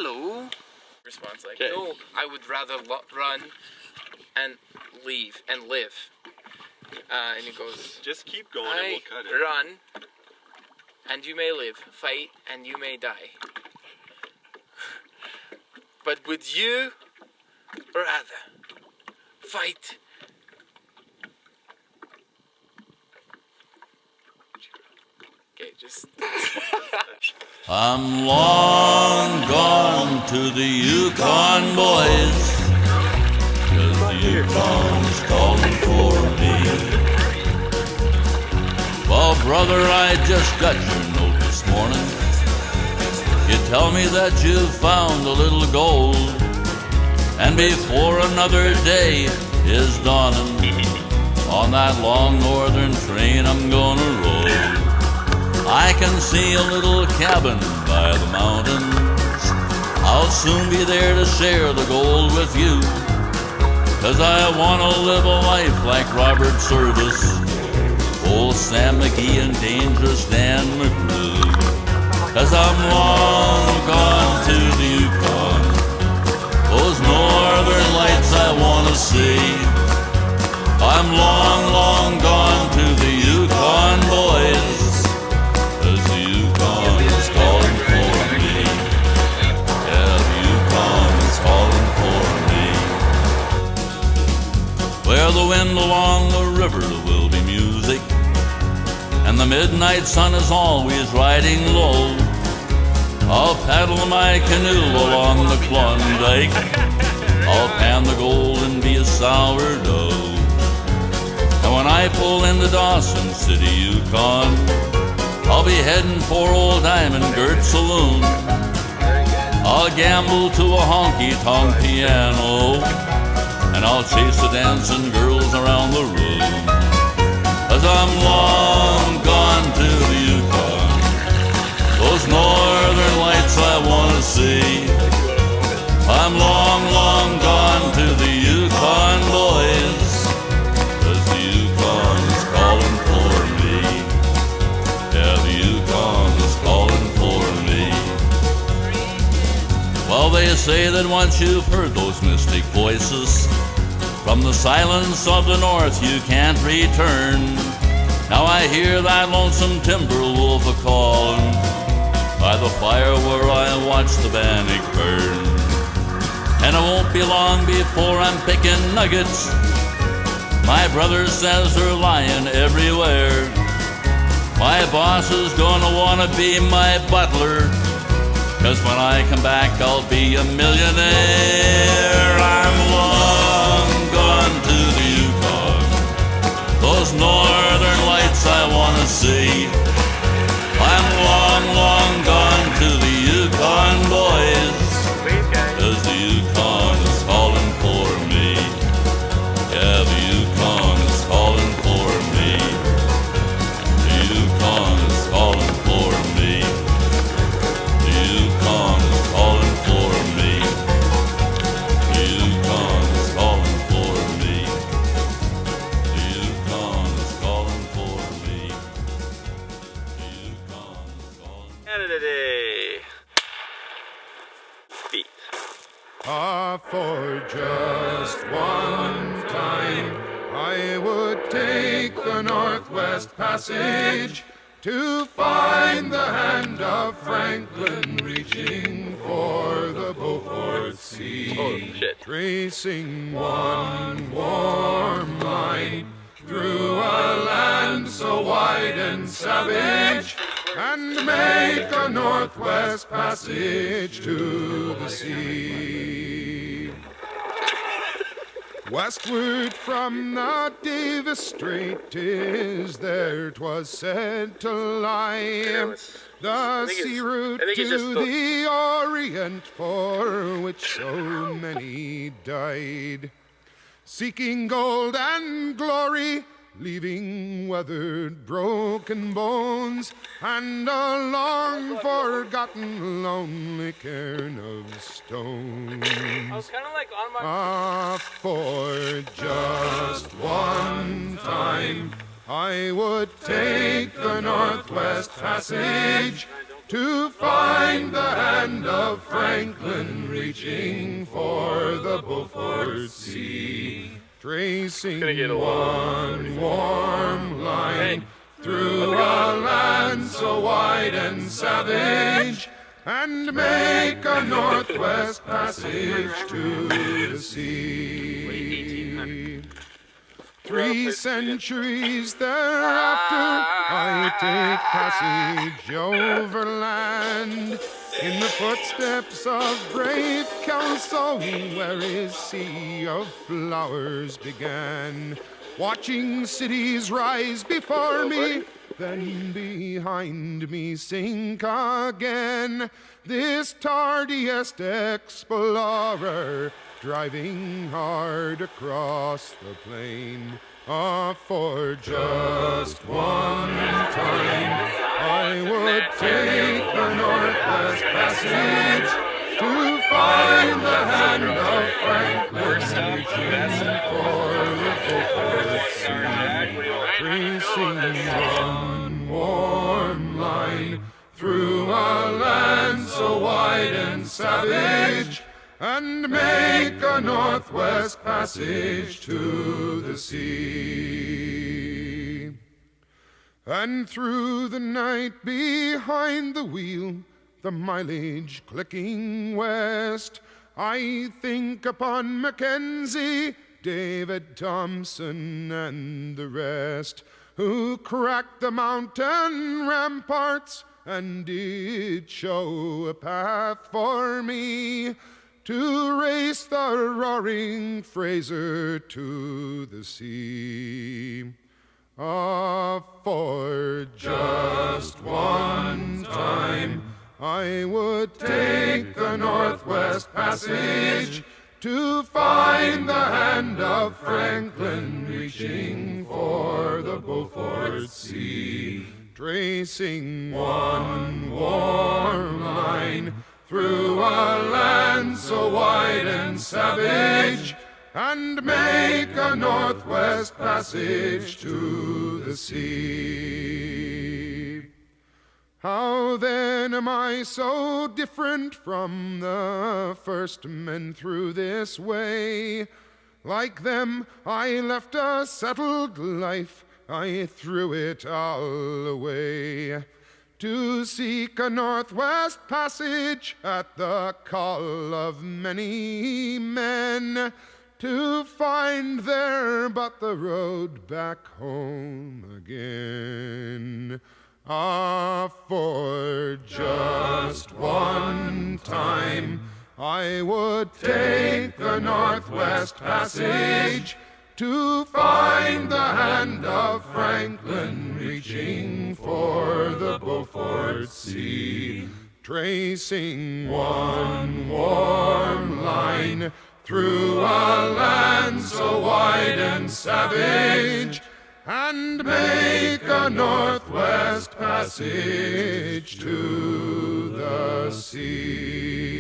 hello. Response like, Okay. no, I would rather run and leave and live. And he goes, just keep going and we'll cut it. run and you may live, fight and you may die. But would you rather fight? Okay, just... I'm long gone to the Yukon, boys, 'cause the Yukon's calling for me. Well, brother, I just got your note this morning. You tell me that you found a little gold, and before another day is dawning, on that long northern train I'm gonna roll. I can see a little cabin by the mountains. I'll soon be there to share the gold with you, 'cause I wanna live a life like Robert Service, old Sam McGee and Dangerous Dan McGrew. 'Cause I'm long gone to the Yukon, those northern lights I wanna see. I'm long, long gone to the Yukon, boys, 'cause the Yukon is calling for me. Yeah, the Yukon is calling for me. Where the wind along the river will be music, and the midnight sun is always riding low, I'll paddle my canoe along the Klondike. I'll pan the gold and be a sourdough. And when I pull into Dawson City, Yukon, I'll be heading for old Diamond Girt Saloon. I'll gamble to a honky-tonk piano, and I'll chase the dancing girls around the room. 'Cause I'm long gone to the Yukon, those northern lights I wanna see. I'm long, long gone to the Yukon, boys, 'cause the Yukon is calling for me. Yeah, the Yukon is calling for me. Well, they say that once you've heard those mystic voices, from the silence of the north you can't return. Now I hear that lonesome timber wolf a-calling by the fire where I watch the bannock burn. And it won't be long before I'm picking nuggets. My brother says they're lying everywhere. My boss is gonna wanna be my butler, 'cause when I come back I'll be a millionaire. I'm long gone to the Yukon, those northern lights I wanna see. I'm long, long gone to the Yukon, boys, 'cause the Yukon is calling for me. Yeah, the Yukon is calling for me. The Yukon is calling for me. The Yukon is calling for me. The Yukon is calling for me. The Yukon is calling for me. The Yukon is calling. Canada Day. Beat. For just one time I would take the Northwest Passage to find the hand of Franklin reaching for the Beaufort Sea. Oh, shit. Tracing one warm line through a land so wide and savage, and make a Northwest Passage to the sea. Westward from the Davis Strait 'tis there 'twas said to lie, the sea route to the Orient for which so many died, seeking gold and glory, leaving weathered, broken bones, and a long-forgotten, lonely cairn of stone. I was kind of like on my... For just one time I would take the Northwest Passage to find the hand of Franklin reaching for the Beaufort Sea. Tracing one warm line through a land so wide and savage, and make a northwest passage to the sea. 3 centuries thereafter, I take passage overland in the footsteps of brave Kelso, where his sea of flowers began. Watching cities rise before me, then behind me sink again. This tardiest explorer, driving hard across the plain. For just one time, I would take the Northwest Passage to find the hand of Franklin reaching for the Beaufort Sea. Tracing one warm line through a land so wide and savage, and make a northwest passage to the sea. And through the night behind the wheel, the mileage clicking west, I think upon Mackenzie, David Thompson, and the rest, who cracked the mountain ramparts and did show a path for me to race the roaring Fraser to the sea. For just one time, I would take the Northwest Passage to find the hand of Franklin reaching for the Beaufort Sea. Tracing one warm line through a land so wide and savage, and make a northwest passage to the sea. How then am I so different from the first men through this way? Like them, I left a settled life, I threw it all away, to seek a northwest passage at the call of many men, to find there but the road back home again. For just one time, I would take the Northwest Passage to find the hand of Franklin reaching for the Beaufort Sea. Tracing one warm line through a land so wide and savage, and make a northwest passage to the sea.